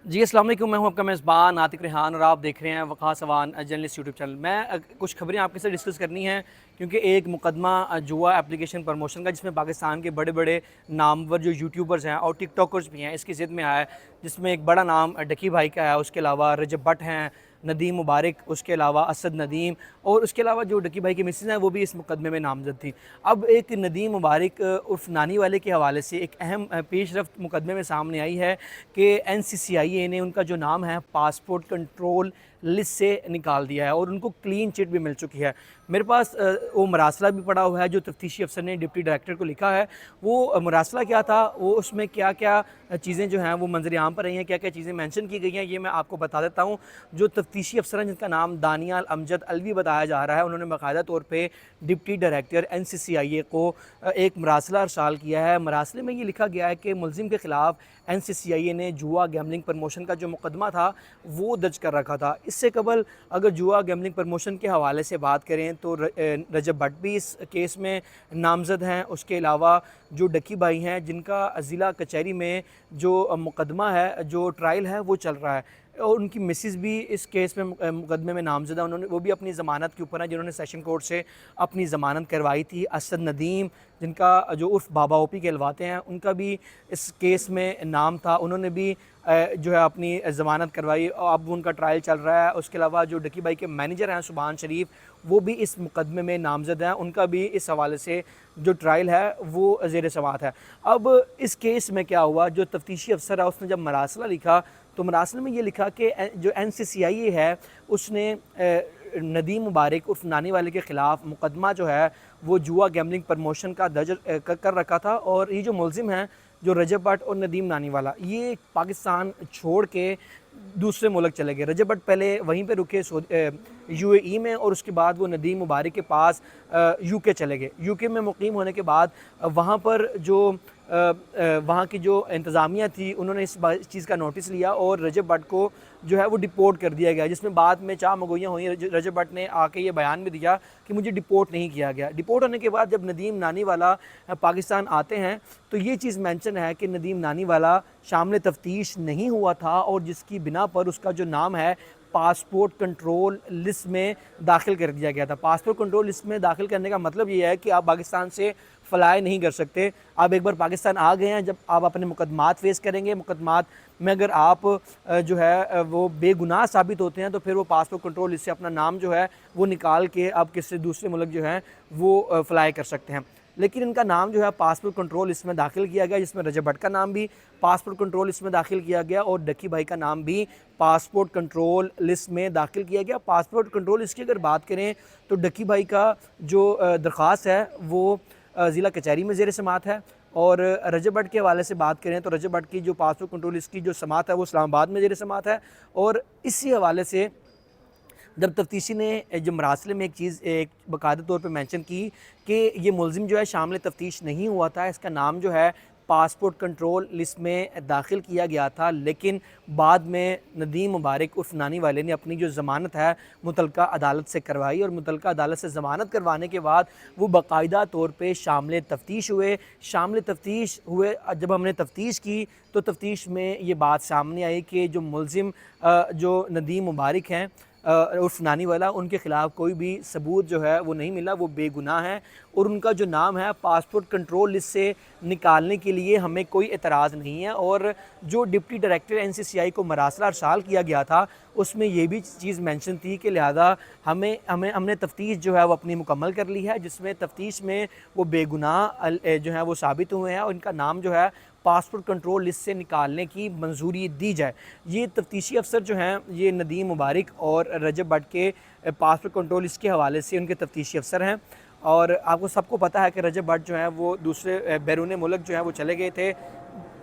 जी अस्सलाम वालेकुम, मैं हूं आपका मेज़बान आतिक रेहान और आप देख रहे हैं Waqas Awan journalist YouTube channel. मैं कुछ खबरें आपके साथ डिस्कस करनी है क्योंकि एक मुकदमा जुआ एप्लीकेशन प्रमोशन का जिसमें पाकिस्तान के बड़े बड़े नामवर जो यूट्यूबर्स हैं और टिकटॉकर्स भी हैं इसकी ज़िद में आया है, जिसमें एक बड़ा नाम डकी भाई का है, उसके अलावा रजब भट्ट हैं, नदीम मुबारक, उसके अलावा असद नदीम और उसके अलावा जो डकी भाई की मिसेज़ हैं वो भी इस मुकदमे में नामज़द थी। अब एक नदीम मुबारक उर्फ नानी वाले के हवाले से एक अहम पेशरफ्त मुकदमे में सामने आई है कि NCCIA ने उनका जो नाम है पासपोर्ट कंट्रोल लिस्ट से निकाल दिया है और उनको क्लीन चिट भी मिल चुकी है। मेरे पास वो मरासला भी पड़ा हुआ है जो तफ्तीशी अफसर ने डिप्टी डायरेक्टर को लिखा है। वो मरासला क्या था, वो उसमें क्या क्या चीज़ें जो हैं वो मंजर आम पर रही हैं, क्या क्या चीज़ें मेंशन की गई हैं, ये मैं आपको बता देता हूँ। जो तफ्तीशी अफसर हैं जिनका नाम दानियाल अमजद अलवी बताया जा रहा है, उन्होंने बाकायदा तौर पर डिप्टी डायरेक्टर NCCIA को एक मरासला अरसाल किया है। मरासले में ये लिखा गया है कि मुलजिम के ख़िलाफ़ NCCIA ने जुआ गैमलिंग प्रमोशन का जो मुकदमा था वो दर्ज कर रखा था। इससे कबल अगर जुआ गैमलिंग प्रमोशन के हवाले से बात करें तो रजब भट्ट भी इस केस में नामज़द हैं। उसके अलावा जो डकी भाई हैं जिनका ज़िला कचहरी में जो मुकदमा है, जो ट्रायल है वो चल रहा है और उनकी मिसेस भी इस केस में मुकदमे में नामज़द है। उन्होंने वो भी अपनी ज़मानत के ऊपर हैं, जिन्होंने सेशन कोर्ट से अपनी ज़मानत करवाई थी। असद नदीम जिनका जो उर्फ बाबा ओपी कहलवाते हैं, उनका भी इस केस में नाम था, उन्होंने भी जो है अपनी ज़मानत करवाई और अब उनका ट्रायल चल रहा है। उसके अलावा जो डकी भाई के मैनेजर हैं सुभान शरीफ, वो भी इस मुकदमे में नामज़द हैं, उनका भी इस हवाले से जो ट्रायल है वो ज़ेर समाअत है। अब इस केस में क्या हुआ, जो तफ्तीशी अफसर है उसने जब मरासला लिखा तो मरासले में ये लिखा कि जो NCCIA है उसने नदीम मुबारक उर्फ नानी वाले के ख़िलाफ़ मुकदमा जो है वो जुआ गैमलिंग प्रमोशन का दर्ज कर रखा था और ये जो मुलजिम हैं जो रजब भट्ट और नदीम नानी वाला, ये पाकिस्तान छोड़ के दूसरे मुल्क चले गए। रजब भट्ट पहले वहीं पे रुके UAE में और उसके बाद वो नदीम मुबारक के पास UK चले गए। UK में मुकीम होने के बाद वहाँ पर जो वहाँ की जो इंतज़ामिया थी उन्होंने इस चीज़ का नोटिस लिया और रजब भट्ट को जो है वो डिपोर्ट कर दिया गया, जिसमें बाद में चाह मगोइयाँ हुई। रजब भट्ट ने आके ये बयान भी दिया कि मुझे डिपोर्ट नहीं किया गया। डिपोर्ट होने के बाद जब नदीम नानी वाला पाकिस्तान आते हैं तो ये चीज़ मेंशन है कि नदीम नानी वाला शामिल तफ्तीश नहीं हुआ था और जिसकी बिना पर उसका जो नाम है पासपोर्ट कंट्रोल लिस्ट में दाखिल कर दिया गया था। पासपोर्ट कंट्रोल लिस्ट में दाखिल करने का मतलब ये है कि आप पाकिस्तान से फ़्लाई नहीं कर सकते। आप एक बार पाकिस्तान आ गए हैं, जब आप अपने मुकदमात फ़ेस करेंगे, मुकदमात में अगर आप जो है वो बेगुनाह साबित होते हैं तो फिर वो पासपोर्ट कंट्रोल लिस्ट से अपना नाम जो है वो निकाल के आप किसी दूसरे मुल्क जो है वो फ़्लाई कर सकते हैं। लेकिन इनका नाम जो है पासपोर्ट कंट्रोल लिस्ट में दाखिल किया गया, जिसमें रजब भट्ट का नाम भी पासपोर्ट कंट्रोल लिस्ट में दाखिल किया गया और डकी भाई का नाम भी पासपोर्ट कंट्रोल लिस्ट में दाखिल किया गया। पासपोर्ट कंट्रोल लिस्ट की अगर बात करें तो डकी भाई का जो दरख्वास्त है वो ज़िला कचहरी में ज़ेर समाअत है और रजब भट्ट के हवाले से बात करें तो रजब भट्ट की जो पासपोर्ट कंट्रोल लिस्ट की जो समाअत है वो इस्लामाबाद में ज़ेर समाअत है। और इसी हवाले से जब तफ्तीशी ने जो मरासले में एक चीज़ एक बाकायदा तौर पे मेंशन की कि ये मुलजिम जो है शामिल तफ्तीश नहीं हुआ था, इसका नाम जो है पासपोर्ट कंट्रोल लिस्ट में दाखिल किया गया था, लेकिन बाद में नदीम मुबारक उर्फ नानी वाले ने अपनी जो ज़मानत है मुतलका अदालत से करवाई और मुतलका अदालत से ज़मानत करवाने के बाद वो बाकायदा तौर पे शामिल तफ्तीश हुए। शामिल तफ्तीश हुए, जब हमने तफ्तीश की तो तफ्तीश में ये बात सामने आई कि जो मुलजिम जो नदीम मुबारक हैं उर्फ नानी वाला, उनके ख़िलाफ़ कोई भी सबूत जो है वो नहीं मिला, वो बेगुनाह हैं और उनका जो नाम है पासपोर्ट कंट्रोल लिस्ट से निकालने के लिए हमें कोई एतराज़ नहीं है। और जो डिप्टी डायरेक्टर NCCI को मरासला अरसाल किया गया था उसमें ये भी चीज़ मेंशन थी कि लिहाजा हमने तफ्तीश जो है वो अपनी मुकम्मल कर ली है, जिसमें तफ्तीश में वो बेगुनाह जो है वो साबित हुए हैं और इनका नाम जो है पासपोर्ट कंट्रोल लिस्ट से निकालने की मंजूरी दी जाए। ये तफ्तीशी अफसर जो हैं ये नदीम मुबारक और रजब भट्ट के पासपोर्ट कंट्रोल लिस्ट के हवाले से उनके तफ्तीशी अफसर हैं। और आपको सबको पता है कि रजब भट्ट जो हैं वो दूसरे बैरून मुल्क जो है वो चले गए थे।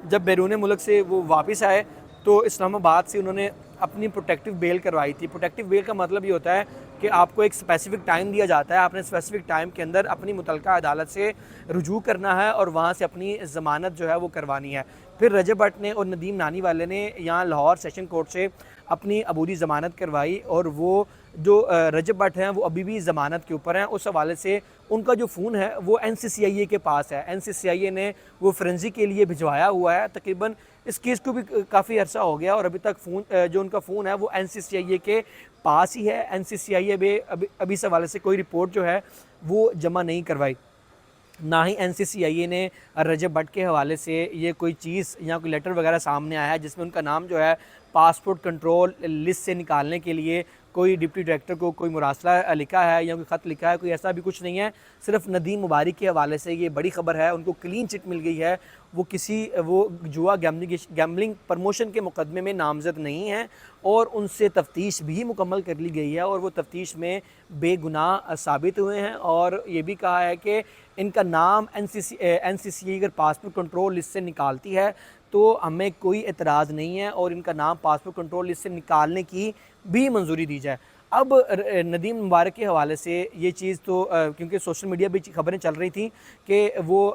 जब बैरून मुल्क से वो वापस आए तो इस्लामाबाद से उन्होंने अपनी प्रोटेक्टिव बेल करवाई थी। प्रोटेक्टिव बेल का मतलब ये होता है कि आपको एक स्पेसिफ़िक टाइम दिया जाता है, आपने स्पेसिफ़िक टाइम के अंदर अपनी मुतलका अदालत से रुजू करना है और वहाँ से अपनी ज़मानत जो है वो करवानी है। फिर रजब भट्ट ने और नदीम नानी वाले ने यहाँ लाहौर सेशन कोर्ट से अपनी अबूरी ज़मानत करवाई और वो जो रजब भट्ट हैं वो अभी भी ज़मानत के ऊपर हैं। उस हवाले से उनका जो फ़ोन है वो NCCIA के पास है। NCCIA ने वो फोरेंसिक के लिए भिजवाया हुआ है। तकरीबन اس کیس کو بھی کافی عرصہ ہو گیا اور ابھی تک فون جو ان کا فون ہے وہ NCCIA کے پاس ہی ہے. NCCIA ابھی اس حوالے سے کوئی رپورٹ جو ہے وہ جمع نہیں کروائی. نہ ہی NCCIA نے رجب بٹ کے حوالے سے یہ کوئی چیز یا کوئی لیٹر وغیرہ سامنے آیا ہے جس میں ان کا نام جو ہے پاسپورٹ کنٹرول لسٹ سے نکالنے کے لیے کوئی ڈپٹی ڈائریکٹر کو کوئی مراسلہ لکھا ہے یا کوئی خط لکھا ہے. کوئی ایسا بھی کچھ نہیں ہے. صرف ندیم مبارک کے حوالے سے یہ بڑی خبر ہے, ان کو کلین چٹ مل گئی ہے. وہ جوا گیمبلنگ پروموشن کے مقدمے میں نامزد نہیں ہیں اور ان سے تفتیش بھی مکمل کر لی گئی ہے اور وہ تفتیش میں بے گناہ ثابت ہوئے ہیں. اور یہ بھی کہا ہے کہ ان کا نام NCCA اگر پاسپورٹ کنٹرول لسٹ سے نکالتی ہے تو ہمیں کوئی اعتراض نہیں ہے اور ان کا نام پاسپورٹ کنٹرول لسٹ سے نکالنے کی بھی منظوری دی جائے. اب ندیم مبارک کے حوالے سے یہ چیز تو کیونکہ سوشل میڈیا پہ خبریں چل رہی تھیں کہ وہ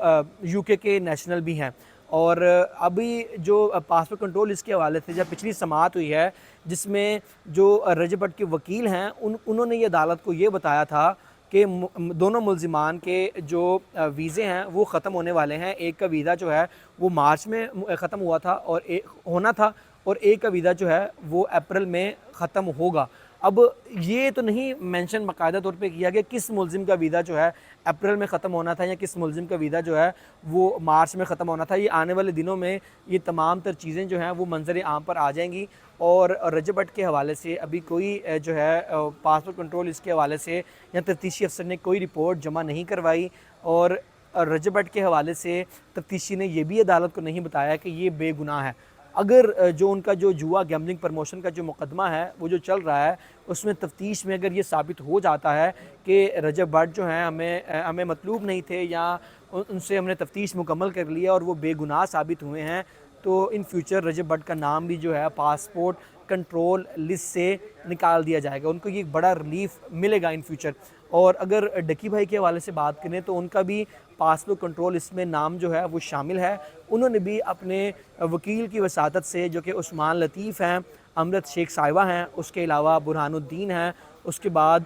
UK کے نیشنل بھی ہیں, اور ابھی جو پاسپورٹ کنٹرول لسٹ کے حوالے سے جب پچھلی سماعت ہوئی ہے جس میں جو رجب بٹ کے وکیل ہیں انہوں نے یہ عدالت کو یہ بتایا تھا کہ دونوں ملزمان کے جو ویزے ہیں وہ ختم ہونے والے ہیں. ایک کا ویزا جو ہے وہ مارچ میں ختم ہوا تھا اور ہونا تھا, اور ایک کا ویزا جو ہے وہ اپریل میں ختم ہوگا. اب یہ تو نہیں مینشن باقاعدہ طور پہ کیا کہ کس ملزم کا ویزا جو ہے اپریل میں ختم ہونا تھا یا کس ملزم کا ویزا جو ہے وہ مارچ میں ختم ہونا تھا. یہ آنے والے دنوں میں یہ تمام تر چیزیں جو ہیں وہ منظر عام پر آ جائیں گی. اور رجب بٹ کے حوالے سے ابھی کوئی جو ہے پاسپورٹ کنٹرول اس کے حوالے سے یا تفتیشی افسر نے کوئی رپورٹ جمع نہیں کروائی, اور رجب بٹ کے حوالے سے تفتیشی نے یہ بھی عدالت کو نہیں بتایا کہ یہ بے گناہ ہے. اگر جو ان کا جو جوا گیمبلنگ پروموشن کا جو مقدمہ ہے وہ جو چل رہا ہے اس میں تفتیش میں اگر یہ ثابت ہو جاتا ہے کہ رجب بٹ جو ہیں ہمیں مطلوب نہیں تھے یا ان سے ہم نے تفتیش مکمل کر لیا اور وہ بے گناہ ثابت ہوئے ہیں, تو ان فیوچر رجب بٹ کا نام بھی جو ہے پاسپورٹ کنٹرول لسٹ سے نکال دیا جائے گا. ان کو یہ بڑا ریلیف ملے گا ان فیوچر. اور اگر ڈکی بھائی کے حوالے سے بات کریں تو ان کا بھی پاسپورٹ کنٹرول لسٹ میں نام جو ہے وہ شامل ہے. انہوں نے بھی اپنے وکیل کی وساطت سے جو کہ عثمان لطیف ہیں, امرت شیخ صاحبہ ہیں, اس کے علاوہ برہان الدین ہیں, اس کے بعد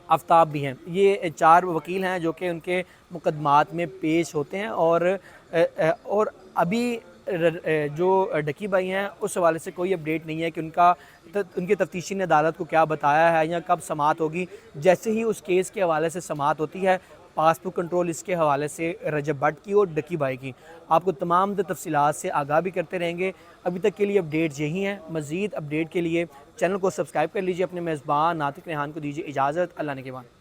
آفتاب بھی ہیں, یہ 4 وکیل ہیں جو کہ ان کے مقدمات میں پیش ہوتے ہیں. اور ابھی جو ڈکی بھائی ہیں اس حوالے سے کوئی اپڈیٹ نہیں ہے کہ ان کے تفتیشی نے عدالت کو کیا بتایا ہے یا کب سماعت ہوگی. جیسے ہی اس کیس کے حوالے سے سماعت ہوتی ہے پاسپورٹ کنٹرول اس کے حوالے سے رجب بٹ کی اور ڈکی بھائی کی, آپ کو تمام تفصیلات سے آگاہ بھی کرتے رہیں گے. ابھی تک کے لیے اپڈیٹس یہی ہیں. مزید اپڈیٹ کے لیے چینل کو سبسکرائب کر لیجئے. اپنے میزبان ناطق ریحان کو دیجیے اجازت. اللہ نے کے بعد.